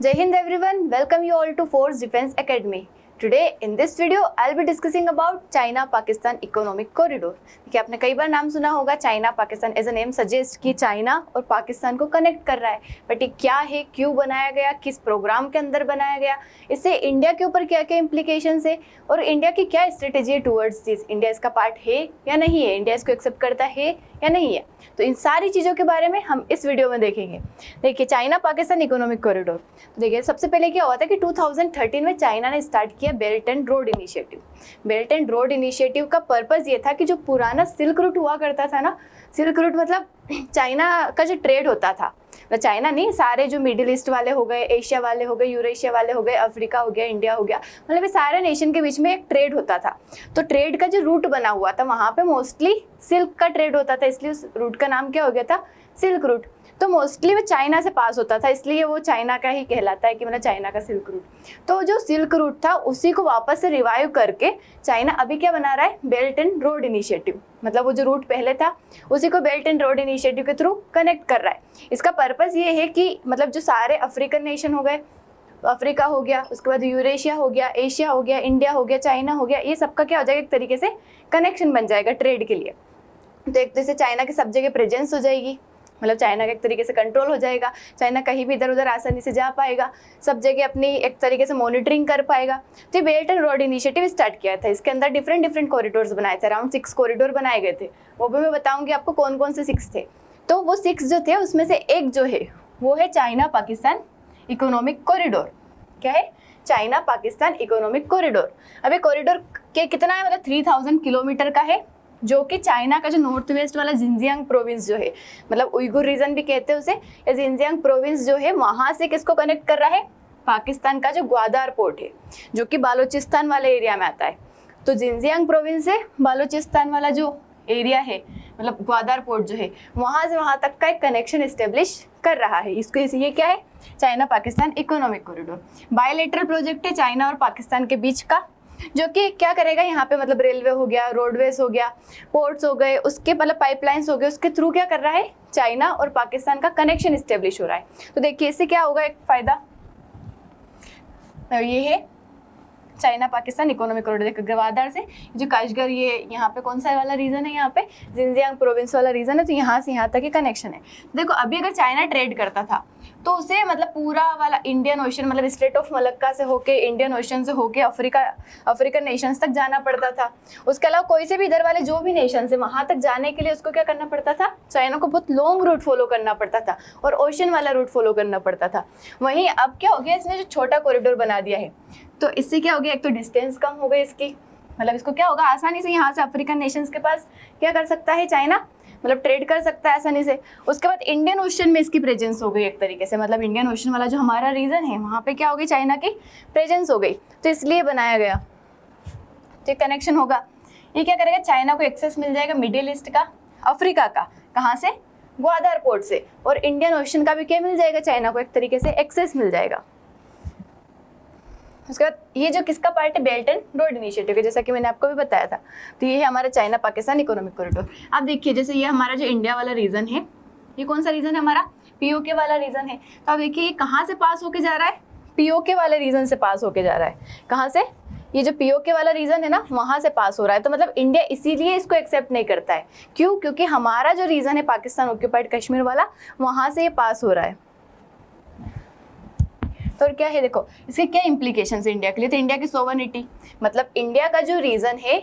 Jai Hind everyone, welcome you all to Force Defense Academy. Today in this video I'll be discussing about China Pakistan Economic Corridor. देखिए आपने कई बार नाम सुना होगा China Pakistan, as a name suggest कि China और पाकिस्तान को connect कर रहा है, बट ये क्या है, क्यों बनाया गया, किस प्रोग्राम के अंदर बनाया गया, इससे इंडिया के ऊपर क्या क्या इम्प्लीकेशंस है और इंडिया की क्या स्ट्रेटेजी है टूवर्ड्स दिस, इंडिया इसका पार्ट है या नहीं है, इंडिया इसको एक्सेप्ट करता है या नहीं है। तो इन सारी चीज़ों के बारे में हम इस वीडियो में देखेंगे। देखिए चाइना पाकिस्तान इकोनॉमिक कॉरिडोर, तो देखिए सबसे पहले क्या हुआ था कि 2013 में चाइना ने स्टार्ट किया belt and road initiative. Belt and road initiative का पर्पस ये था कि जो पुराना सिल्क रूट हुआ करता था ना, सिल्क रूट मतलब चाइना का जो ट्रेड होता था, चाइना नहीं, सारे जो मिडिल ईस्ट वाले हो गए, एशिया वाले हो गए, यूरेशिया वाले हो गए, अफ्रीका हो गया, इंडिया हो गया, मतलब ये सारे नेशन के बीच में एक ट्रेड होता था। तो ट्रेड का जो रूट बना हुआ था वहाँ पे मोस्टली सिल्क का ट्रेड होता था, इसलिए उस रूट का नाम क्या हो गया था, सिल्क रूट। तो मोस्टली वो चाइना से पास होता था, इसलिए वो चाइना का ही कहलाता है कि मतलब चाइना का सिल्क रूट। तो जो सिल्क रूट था उसी को वापस से रिवाइव करके चाइना अभी क्या बना रहा है, बेल्ट एंड रोड इनिशिएटिव, मतलब वो जो रूट पहले था उसी को बेल्ट एंड रोड इनिशिएटिव के थ्रू कनेक्ट कर रहा है। इसका पर्पस ये है कि मतलब जो सारे अफ्रीकन नेशन हो गए, अफ्रीका हो गया, उसके बाद यूरेशिया हो गया, एशिया हो गया, इंडिया हो गया, चाइना हो गया, ये सबका क्या हो जाएगा, एक तरीके से कनेक्शन बन जाएगा ट्रेड के लिए। तो एक तरह से चाइना की सब जगह प्रेजेंस हो जाएगी, मतलब चाइना का एक तरीके से कंट्रोल हो जाएगा, चाइना कहीं भी इधर उधर आसानी से जा पाएगा, सब जगह अपनी एक तरीके से मॉनिटरिंग कर पाएगा। तो ये belt and road initiative start किया था, इसके अंदर डिफरेंट कॉरिडोर्स बनाए थे, अराउंड 6 कॉरिडोर बनाए गए थे, वो भी मैं बताऊंगी आपको कौन कौन से 6 थे। तो वो 6 जो थे उसमें से एक जो है वो है चाइना पाकिस्तान इकोनॉमिक कॉरिडोर। क्या है, चाइना पाकिस्तान इकोनॉमिक कॉरिडोर। अब ये कॉरिडोर के कितना है, मतलब 3000 किलोमीटर का है, जो कि चाइना का जो नॉर्थ वेस्ट वाला जिनजियांग प्रोविंस जो है, मतलब उइगुर रीजन भी कहते हैं उसे, या जिनजियांग प्रोविंस जो है वहाँ से किसको कनेक्ट कर रहा है, पाकिस्तान का जो ग्वादर पोर्ट है जो कि बालोचिस्तान वाले एरिया में आता है। तो जिनजियांग प्रोविंस से बालोचिस्तान वाला जो एरिया है, मतलब ग्वादर पोर्ट जो है, वहाँ से वहाँ तक का एक कनेक्शन इस्टेब्लिश कर रहा है। इसको ये क्या है, China Pakistan economic corridor. Bilateral project है चाइना और पाकिस्तान के बीच का, जो कि क्या करेगा यहाँ पे, मतलब रेलवे हो गया, रोडवेज हो गया, पोर्ट्स हो गए, उसके मतलब पाइपलाइंस हो गए, उसके थ्रू क्या कर रहा है, चाइना और पाकिस्तान का कनेक्शन इस्टेब्लिश हो रहा है। तो देखिए इससे क्या होगा, एक फायदा ये है चाइना पाकिस्तान इकोनॉमिक कॉरिडोर। देखो ग्वादर से जो काशगर, ये यहाँ पे कौन सा वाला रीजन है, यहाँ पे जिनजियांग प्रोविंस वाला रीजन है, तो यहाँ से यहाँ तक ही कनेक्शन है। देखो अभी अगर चाइना ट्रेड करता था तो उसे मतलब पूरा वाला इंडियन ओशन, मतलब स्ट्रेट ऑफ मलक्का से होके, इंडियन ओशन से होके अफ्रीकन नेशंस तक जाना पड़ता था। उसके अलावा कोई से भी इधर वाले जो भी नेशंस है वहाँ तक जाने के लिए उसको क्या करना पड़ता था, चाइना को बहुत लॉन्ग रूट फॉलो करना पड़ता था और ओशन वाला रूट फॉलो करना पड़ता था। वहीं अब क्या हो गया, इसने जो छोटा कॉरिडोर बना दिया है, तो इससे क्या हो गया, एक तो डिस्टेंस कम हो गई इसकी, मतलब इसको क्या होगा, आसानी से यहाँ से अफ्रीकन नेशंस के पास क्या कर सकता है चाइना, मतलब ट्रेड कर सकता है आसानी से। उसके बाद इंडियन ओशन में इसकी प्रेजेंस हो गई एक तरीके से, मतलब इंडियन ओशन वाला जो हमारा रीजन है वहाँ पे क्या हो गई, चाइना की प्रेजेंस हो गई, तो इसलिए बनाया गया। तो कनेक्शन होगा, ये क्या करेगा, चाइना को एक्सेस मिल जाएगा मिडिल ईस्ट का, अफ्रीका का, कहाँ से, ग्वादर पोर्ट से, और इंडियन ओशन का भी क्या मिल जाएगा, चाइना को एक तरीके से एक्सेस मिल जाएगा। उसके बाद ये जो किसका पार्ट है, बेल्ट एंड रोड इनिशिएटिव के, जैसा कि मैंने आपको भी बताया था। तो ये है हमारा चाइना पाकिस्तान इकोनॉमिक कॉरिडोर। अब देखिए जैसे ये हमारा जो इंडिया वाला रीजन है, ये कौन सा रीजन है, हमारा पीओके वाला रीजन है। तो अब देखिए ये कहाँ से पास होके जा रहा है, पीओके वाले रीजन से पास होके जा रहा है। कहाँ से, ये जो पीओके वाला रीजन है ना, वहाँ से पास हो रहा है। तो मतलब इंडिया इसीलिए इसको एक्सेप्ट नहीं करता है, क्यों, क्योंकि हमारा जो रीजन है पाकिस्तान ऑक्यूपाइड कश्मीर वाला, वहाँ से ये पास हो रहा है। तो क्या है, देखो इसके क्या इम्प्लीकेशंस है इंडिया के लिए। तो इंडिया की सोवरेनिटी, मतलब इंडिया का जो रीजन है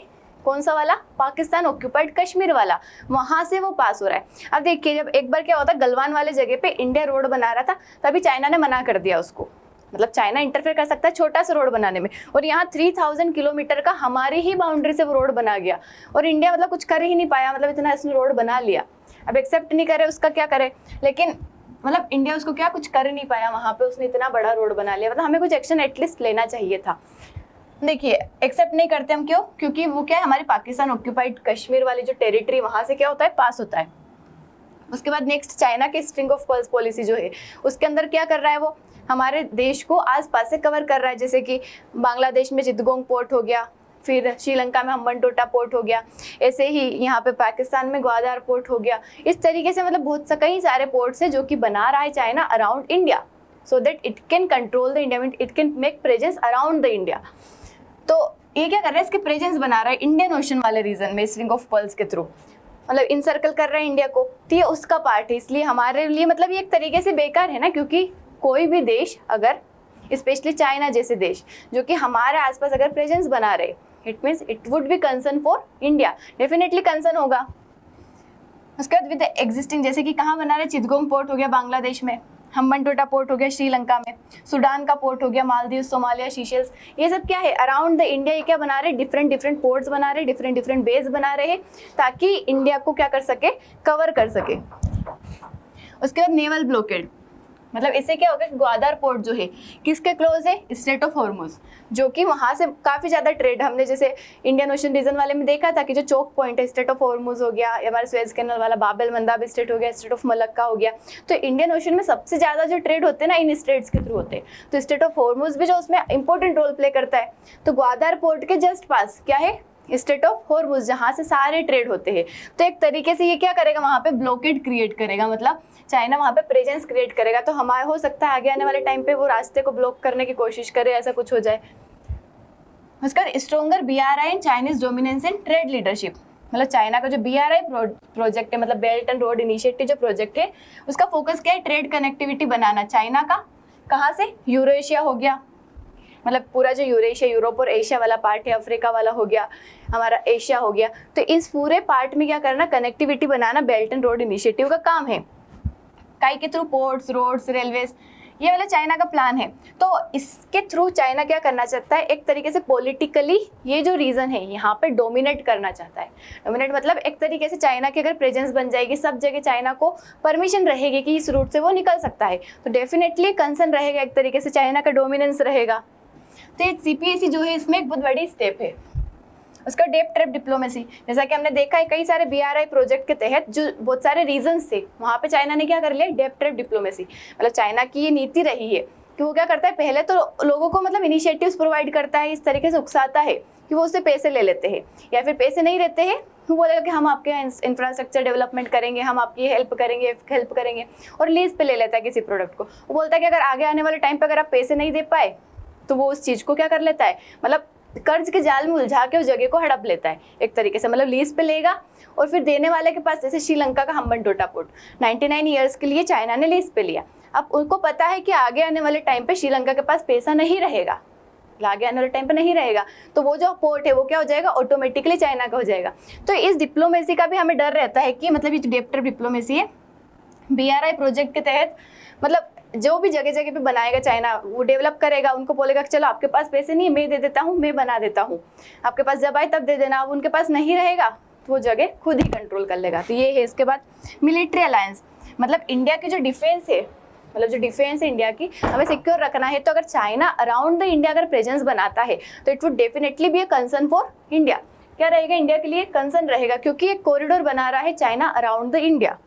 कौन सा वाला, पाकिस्तान ऑक्यूपाइड कश्मीर वाला, वहाँ से वो पास हो रहा है। अब देखिए जब एक बार क्या होता है, गलवान वाले जगह पे इंडिया रोड बना रहा था, तभी चाइना ने मना कर दिया उसको, मतलब चाइना इंटरफेयर कर सकता है छोटा सा रोड बनाने में, और यहाँ 3000 किलोमीटर का हमारी ही बाउंड्री से वो रोड बना गया, और इंडिया मतलब कुछ कर ही नहीं पाया, मतलब इतना इसने रोड बना लिया। अब एक्सेप्ट नहीं करे उसका क्या करे, लेकिन मतलब इंडिया उसको क्या कुछ कर नहीं पाया, वहाँ पे उसने इतना बड़ा रोड बना लिया, मतलब हमें कुछ एक्शन एटलीस्ट लेना चाहिए था। देखिए एक्सेप्ट नहीं करते हम, क्यों, क्योंकि वो क्या है, हमारे पाकिस्तान ऑक्यूपाइड कश्मीर वाली जो टेरिटरी वहाँ से क्या होता है, पास होता है। उसके बाद नेक्स्ट चाइना की स्ट्रिंग ऑफ पर्ल्स पॉलिसी जो है, उसके अंदर क्या कर रहा है, वो हमारे देश को आसपास से कवर कर रहा है, जैसे कि बांग्लादेश में चितगोंग पोर्ट हो गया, फिर श्रीलंका में हम्बनटोटा पोर्ट हो गया, ऐसे ही यहाँ पे पाकिस्तान में ग्वादर पोर्ट हो गया। इस तरीके से मतलब बहुत कई सारे पोर्ट्स हैं जो कि बना रहा है China around India. so that it can control the India, it can make presence around the India. तो ये क्या कर रहा है, इसके प्रेजेंस बना रहा है इंडियन ओशन वाले रीजन में स्ट्रिंग ऑफ पर्ल्स के थ्रू, मतलब इनसर्कल कर रहा है इंडिया को, तो ये उसका पार्ट है। इसलिए हमारे लिए मतलब ये एक तरीके से बेकार है ना, क्योंकि कोई भी देश अगर, स्पेशली चाइना जैसे देश जो कि हमारे आसपास अगर प्रेजेंस बना रहे, it means it would be concern for India, definitely concern होगा। उसके बाद विद एग्जिस्टिंग, जैसे कि कहाँ बना रहे, चिटगोंग पोर्ट हो गया बांग्लादेश में, हम्बनटोटा पोर्ट हो गया श्रीलंका में, सूडान का पोर्ट हो गया, मालदीव, सोमालिया, सीशेल्स, ये सब क्या है अराउंड द इंडिया, ये क्या बना रहे, डिफरेंट डिफरेंट पोर्ट्स बना रहे, डिफरेंट डिफरेंट बेस बना रहे हैं, ताकि इंडिया को क्या कर सके, कवर कर सके। उसके बाद नेवल ब्लॉकेड, मतलब इससे क्या होगा, ग्वादर पोर्ट जो है किसके क्लोज है, स्ट्रेट ऑफ हॉर्मुज, जो कि वहाँ से काफ़ी ज़्यादा ट्रेड, हमने जैसे इंडियन ओशन रीजन वाले में देखा था कि जो चोक पॉइंट है, स्ट्रेट ऑफ हॉर्मुज हो गया, हमारे स्वेज कैनल वाला बाब एल मंदाब स्ट्रेट हो गया, स्ट्रेट ऑफ मलक्का हो गया, तो इंडियन ओशन में सबसे ज़्यादा जो ट्रेड होते हैं ना इन स्ट्रेट्स के थ्रू होते हैं, तो स्ट्रेट ऑफ हॉर्मुज भी जो उसमें इंपॉर्टेंट रोल प्ले करता है। तो ग्वादर पोर्ट के जस्ट पास क्या है, स्ट्रेट ऑफ हॉर्मुज, जहाँ से सारे ट्रेड होते हैं। तो एक तरीके से ये क्या करेगा, वहाँ पे ब्लॉकेड क्रिएट करेगा, मतलब चाइना वहाँ पे प्रेजेंस क्रिएट करेगा। तो हमारा हो सकता है आगे आने वाले टाइम पे वो रास्ते को ब्लॉक करने की कोशिश करे, ऐसा कुछ हो जाए। उसका stronger BRI and Chinese dominance in trade leadership, मतलब चाइना का जो BRI प्रोजेक्ट है, मतलब बेल्ट एंड रोड इनिशिएटिव जो प्रोजेक्ट है, उसका फोकस क्या है, ट्रेड कनेक्टिविटी बनाना चाइना का, कहाँ से, यूरेशिया हो गया, मतलब पूरा जो यूरेशिया, यूरोप और एशिया वाला पार्ट है, अफ्रीका वाला हो गया, हमारा एशिया हो गया, तो इस पूरे पार्ट में क्या करना, connectivity banana belt and road initiative का काम है। काई के थ्रू पोर्ट्स, रोड्स, रेलवेज, ये वाला चाइना का प्लान है। तो इसके थ्रू चाइना क्या करना चाहता है, एक तरीके से पॉलिटिकली ये जो रीजन है यहाँ पे डोमिनेट करना चाहता है। डोमिनेट मतलब एक तरीके से चाइना की अगर प्रेजेंस बन जाएगी, सब जगह चाइना को परमिशन रहेगी कि इस रूट से वो निकल सकता है, तो डेफिनेटली कंसर्न रहेगा, एक तरीके से चाइना का डोमिनेंस रहेगा। तो ये CPEC जो है इसमें एक बहुत बड़ी स्टेप है। उसका डेप ट्रैप डिप्लोमेसी, जैसा कि हमने देखा है कई सारे BRI प्रोजेक्ट के तहत जो बहुत सारे रीजन्स थे, वहाँ पे चाइना ने क्या कर लिया, डेप ट्रैप डिप्लोमेसी, मतलब चाइना की ये नीति रही है कि वो क्या करता है, पहले तो लोगों को मतलब इनिशिएटिव्स प्रोवाइड करता है, इस तरीके से उकसाता है कि वो उससे पैसे ले लेते हैं, या फिर पैसे नहीं रहते हैं वो बोलेगा कि हम आपके इंफ्रास्ट्रक्चर डेवलपमेंट करेंगे, हम आपकी हेल्प करेंगे, और लीज पे ले लेता है किसी प्रोडक्ट को। वो बोलता है कि अगर आगे आने वाले टाइम पे अगर आप पैसे नहीं दे पाए तो वो उस चीज़ को क्या कर लेता है, मतलब कर्ज के जाल में उलझा के उस जगह को हड़प लेता है एक तरीके से, मतलब लीज पे लेगा और फिर देने वाले के पास, जैसे श्रीलंका का हम्बनटोटा पोर्ट 99 ईयर्स के लिए चाइना ने लीज पे लिया। अब उनको पता है कि आगे आने वाले टाइम पे श्रीलंका के पास पैसा नहीं रहेगा, आगे आने वाले टाइम पे नहीं रहेगा, तो वो जो पोर्ट है वो क्या हो जाएगा, ऑटोमेटिकली चाइना का हो जाएगा। तो इस डिप्लोमेसी का भी हमें डर रहता है कि मतलब ये जो डेप ट्रैप डिप्लोमेसी है BRI प्रोजेक्ट के तहत, मतलब जो भी जगह जगह पे बनाएगा चाइना, वो डेवलप करेगा, उनको बोलेगा कि चलो आपके पास पैसे नहीं है, मैं दे देता हूँ, मैं बना देता हूँ, आपके पास जब आए तब दे देना। अब उनके पास नहीं रहेगा तो वो जगह खुद ही कंट्रोल कर लेगा। तो ये है। इसके बाद मिलिट्री अलायंस, मतलब इंडिया की जो डिफेंस है, मतलब जो डिफेंस है इंडिया की, हमें सिक्योर रखना है, तो अगर चाइना अराउंड द इंडिया अगर प्रेजेंस बनाता है तो it would definitely be a concern for India. क्या रहेगा, इंडिया के लिए कंसर्न रहेगा, क्योंकि एक कॉरिडोर बना रहा है चाइना अराउंड द इंडिया।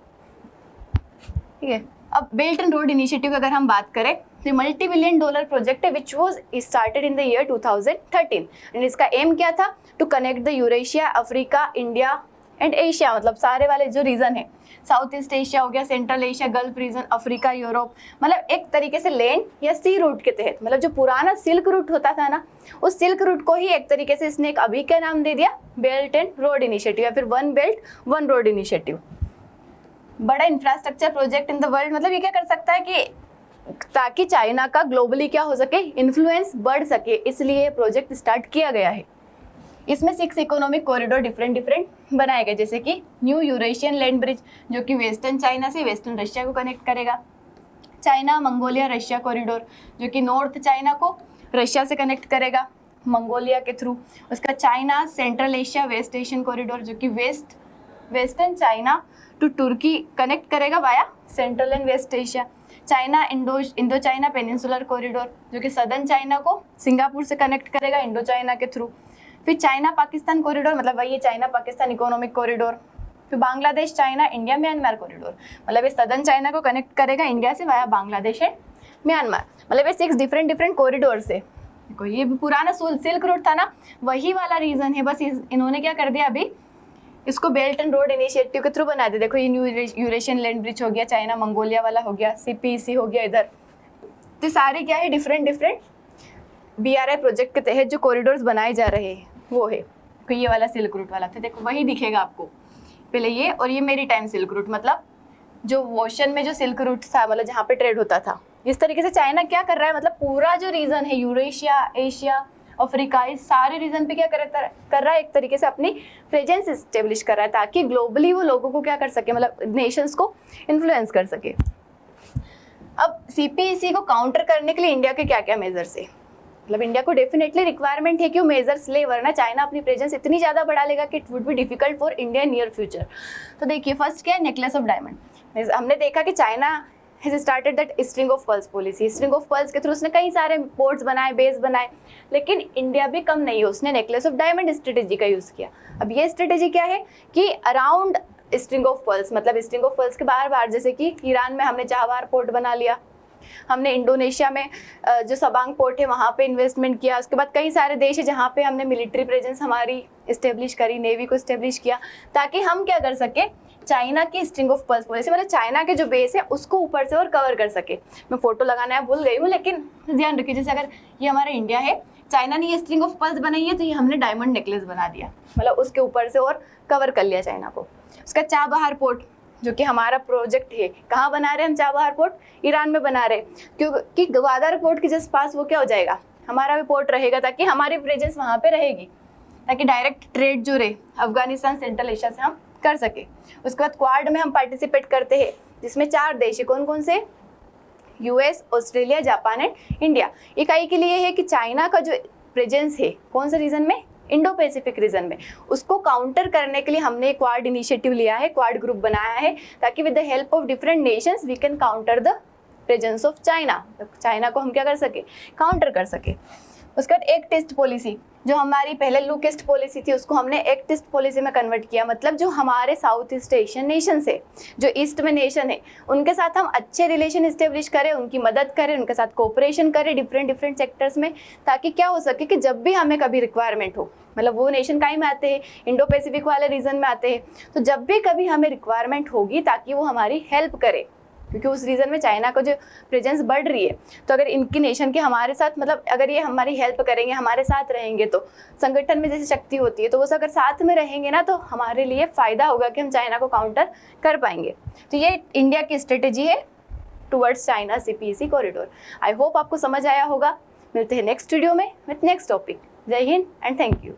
ठीक है। अब बेल्ट एंड रोड इनिशिएटिव की अगर हम बात करें तो $multi-billion प्रोजेक्ट है which was started in the year 2013 and इसका एम क्या था, to connect the Eurasia, Africa, India and Asia, मतलब सारे वाले जो रीजन है, साउथ ईस्ट एशिया हो गया, Central Asia, Gulf region, Africa, Europe, मतलब एक तरीके से लैंड या सी रूट के तहत, मतलब जो पुराना सिल्क रूट होता था ना, उस सिल्क रूट को ही एक तरीके से इसने एक अभी क्या नाम दे दिया, बेल्ट एंड रोड इनिशिएटिव या फिर one belt one road initiative. बड़ा infrastructure project in the world, मतलब ये क्या कर सकता है कि ताकि चाइना का ग्लोबली क्या हो सके, इन्फ्लुएंस बढ़ सके, इसलिए ये प्रोजेक्ट स्टार्ट किया गया है। इसमें 6 इकोनॉमिक कॉरिडोर डिफरेंट बनाए गए, जैसे कि न्यू यूरेशियन लैंड ब्रिज जो कि वेस्टर्न चाइना से वेस्टर्न रशिया को कनेक्ट करेगा, चाइना मंगोलिया रशिया कॉरिडोर जो कि नॉर्थ चाइना को रशिया से कनेक्ट करेगा मंगोलिया के थ्रू, उसका China central Asia west Asian corridor जो कि वेस्टर्न चाइना टू तुर्की कनेक्ट करेगा via central and west Asia, China Indo China peninsular corridor जो कि सदर्न चाइना को सिंगापुर से कनेक्ट करेगा इंडो चाइना के थ्रू, फिर चाइना पाकिस्तान कॉरिडोर, मतलब वही है चाइना पाकिस्तान इकोनॉमिक कॉरिडोर, फिर Bangladesh China India Myanmar corridor, मतलब ये सदर्न चाइना को कनेक्ट करेगा इंडिया से वाया बांग्लादेश एंड म्यांमार, मतलब ये 6 डिफरेंट कॉरिडोर से। देखो ये पुराना सिल्क रूट था ना, वही वाला रीजन है, बस इन्होंने क्या कर दिया अभी इसको बेल्ट एंड रोड इनिशिएटिव के थ्रू बना दिया। देखो ये न्यू यूरेशियन लैंड ब्रिज हो गया, चाइना मंगोलिया वाला हो गया, CPEC हो गया इधर, तो सारे क्या है, डिफरेंट BRI प्रोजेक्ट के तहत जो कॉरिडोर्स बनाए जा रहे हैं वो है। तो ये वाला सिल्क रूट वाला तो देखो वही दिखेगा आपको पहले ये, और ये मेरी टाइम सिल्क रूट, मतलब जो ओशन में जो सिल्क रूट था, मतलब जहाँ पे ट्रेड होता था। इस तरीके से चाइना क्या कर रहा है, मतलब पूरा जो रीजन है यूरेशिया, एशिया, अफ्रीका, इस सारे रीजन पे क्या कर रहा है, एक तरीके से अपनी प्रेजेंस इस्टेब्लिश कर रहा है ताकि ग्लोबली वो लोगों को क्या कर सके, मतलब नेशंस को इन्फ्लुएंस कर सके। अब CPEC को काउंटर करने के लिए इंडिया के क्या क्या मेजर्स है, मतलब इंडिया को डेफिनेटली रिक्वायरमेंट है कि वो मेजर्स ले, वरना चाइना अपनी प्रेजेंस इतनी ज़्यादा बढ़ा लेगा कि it would be difficult for India near future. तो देखिए फर्स्ट क्या है, नेकलेस ऑफ डायमंड। हमने देखा कि China has started that string of pearls policy. String of pearls के थ्रू उसने कई सारे पोर्ट्स बनाए, बेस बनाए, लेकिन इंडिया भी कम नहीं है, उसने नेकलेस ऑफ डायमंड स्ट्रेटेजी का यूज़ किया। अब ये स्ट्रेटेजी क्या है कि अराउंड स्ट्रिंग ऑफ पर्ल्स, मतलब स्ट्रिंग ऑफ पर्ल्स के बार जैसे कि ईरान में हमने चाबहार पोर्ट बना लिया, हमने इंडोनेशिया में जो सबांग पोर्ट है वहाँ पे इन्वेस्टमेंट किया, उसके बाद कई सारे देश है जहाँ पे हमने मिलिट्री प्रेजेंस हमारी इस्टेब्लिश करी, नेवी को इस्टेब्लिश किया, ताकि हम क्या कर सके, चाइना की स्ट्रिंग ऑफ पर्ल्स पॉलिसी, मतलब चाइना के जो बेस है उसको ऊपर से और कवर कर सके। मैं फोटो लगाना भूल गई हूँ, लेकिन ध्यान रखिए जैसे अगर ये हमारा इंडिया है, चाइना ने ये स्ट्रिंग ऑफ पर्ल्स बनाई है, तो ये हमने डायमंड नेकलेस बना दिया, मतलब उसके ऊपर से और कवर कर लिया चाइना को। उसका चाबहार पोर्ट जो कि हमारा प्रोजेक्ट है, कहाँ बना रहे हैं हम चाबहार पोर्ट, ईरान में बना रहे, क्योंकि ग्वादर पोर्ट के जस्ट पास वो क्या हो जाएगा, हमारा भी पोर्ट रहेगा, ताकि हमारी प्रेजेंस वहाँ पे रहेगी, ताकि डायरेक्ट ट्रेड जो रहे अफगानिस्तान, सेंट्रल एशिया से हम कर सके। उसके बाद क्वाड में हम पार्टिसिपेट करते हैं, जिसमें 4 देश है, कौन कौन से, US, Australia, Japan and India. इकाई के लिए है कि चाइना का जो प्रेजेंस है कौन से रीजन में, इंडो पैसिफिक रीजन में, उसको काउंटर करने के लिए हमने क्वाड इनिशिएटिव लिया है, क्वाड ग्रुप बनाया है, ताकि with the help of different nations we can counter the presence of China. China को हम क्या कर सके, काउंटर कर सके। उसके बाद एक टेस्ट पॉलिसी, जो हमारी पहले लूकेस्ट पॉलिसी थी उसको हमने एक टेस्ट पॉलिसी में कन्वर्ट किया, मतलब जो हमारे साउथ ईस्ट एशियन नेशन है, जो ईस्ट में नेशन है, उनके साथ हम अच्छे रिलेशन इस्टेब्लिश करें, उनकी मदद करें, उनके साथ कोऑपरेशन करें डिफरेंट सेक्टर्स में, ताकि क्या हो सके कि जब भी हमें कभी रिक्वायरमेंट हो, मतलब वो नेशन कहीं में आते हैं, इंडो पैसिफिक वाले रीजन में आते हैं, तो जब भी कभी हमें रिक्वायरमेंट होगी ताकि वो हमारी हेल्प करे, क्योंकि उस रीजन में चाइना का जो प्रेजेंस बढ़ रही है, तो अगर इनकी नेशन के हमारे साथ, मतलब अगर ये हमारी हेल्प करेंगे, हमारे साथ रहेंगे, तो संगठन में जैसे शक्ति होती है, तो वो अगर साथ में रहेंगे ना, तो हमारे लिए फ़ायदा होगा कि हम चाइना को काउंटर कर पाएंगे। तो ये इंडिया की स्ट्रेटेजी है towards China CPEC corridor. I hope आपको समझ आया होगा। मिलते हैं नेक्स्ट वीडियो में विथ नेक्स्ट टॉपिक। जय हिंद एंड थैंक यू।